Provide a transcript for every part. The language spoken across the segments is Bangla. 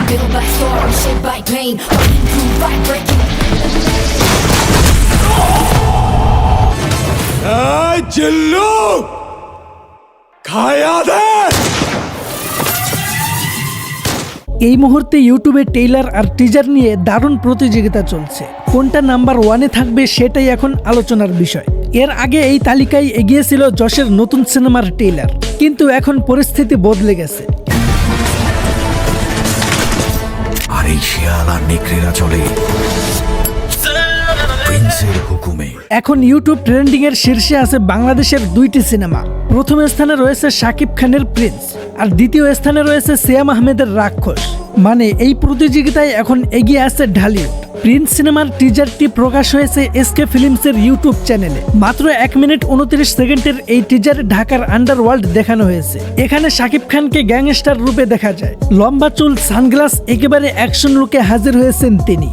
built by storm, shaped by pain, running through vibrating. चिल्लू खाया दे। এই মুহূর্তে ইউটিউবে ট্রেইলার আর টিজার নিয়ে দারুণ প্রতিযোগিতা চলছে। কোনটা নাম্বার 1-এ থাকবে সেটাই এখন আলোচনার বিষয়। এর আগে এই তালিকায় এগিয়ে ছিল যশের নতুন সিনেমার ট্রেইলার, কিন্তু এখন পরিস্থিতি বদলে গেছে। আর এই শিয়াল আর নেকড়েরা চলে প্রিন্সের হুকুমে। এখন ইউটিউব ট্রেন্ডিং এর শীর্ষে আছে বাংলাদেশের 2টি সিনেমা। প্রথম স্থানে রয়েছে শাকিব খানের প্রিন্স, আর দ্বিতীয় স্থানে রয়েছে সিয়াম আহমেদের রাক্ষস। মানে এই প্রতিযোগিতায় এখন এগিয়ে আছে ঢালিউড। প্রিন্স সিনেমার টিজারটি প্রকাশ হয়েছে এসকে ফিল্মসের ইউটিউব চ্যানেলে। মাত্র 1 মিনিট 29 সেকেন্ডের এই টিজারে ঢাকার আন্ডারওয়ার্ল্ড দেখানো হয়েছে। এখানে শাকিব খানকে গ্যাংস্টার রূপে দেখা যায়। লম্বা চুল, সানগ্লাস, একেবারে অ্যাকশন লুকে হাজির হয়েছেন তিনি।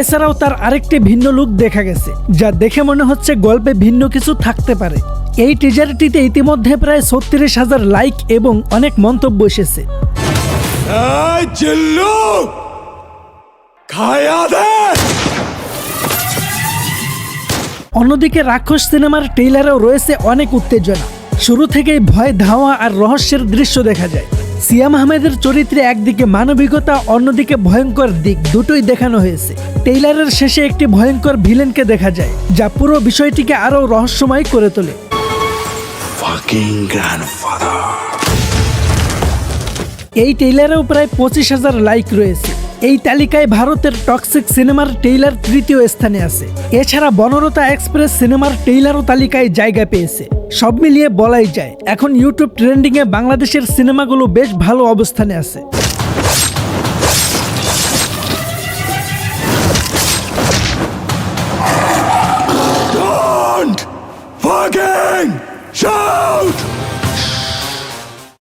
এছাড়াও তার আরেকটি ভিন্ন লুক দেখা গেছে, যা দেখে মনে হচ্ছে গল্পে ভিন্ন কিছু থাকতে পারে। এই টিজারটিতে ইতিমধ্যে প্রায় 36,000 লাইক এবং অনেক মন্তব্য এসেছে। चिल्लू खाया दे। অন্যদিকে রাক্ষস সিনেমার ট্রেইলারেও রয়েছে অনেক উত্তেজনা। শুরু থেকেই ভয়, ধাওয়া আর রহস্যের দৃশ্য দেখা যায়। সিয়াম আহমেদের চরিত্রে একদিকে মানবিকতা, অন্যদিকে ভয়ঙ্কর দিক দুটোই দেখানো হয়েছে। ট্রেইলারের শেষে একটি ভয়ঙ্কর ভিলেনকে দেখা যায়, যা পুরো বিষয়টিকে আরও রহস্যময় করে তোলে। এই ট্রেইলারেও প্রায় 25,000 লাইক রয়েছে। এই তালিকায় ভারতের টক্সিক সিনেমার ট্রেইলার 3য় স্থানে আছে। এছাড়া বনরতা এক্সপ্রেস সিনেমার ট্রেইলারও তালিকায় জায়গা পেয়েছে। সব মিলিয়ে বলাই যায় এখন ইউটিউব ট্রেন্ডিংয়ে বাংলাদেশের সিনেমাগুলো বেশ ভালো অবস্থানে আছে।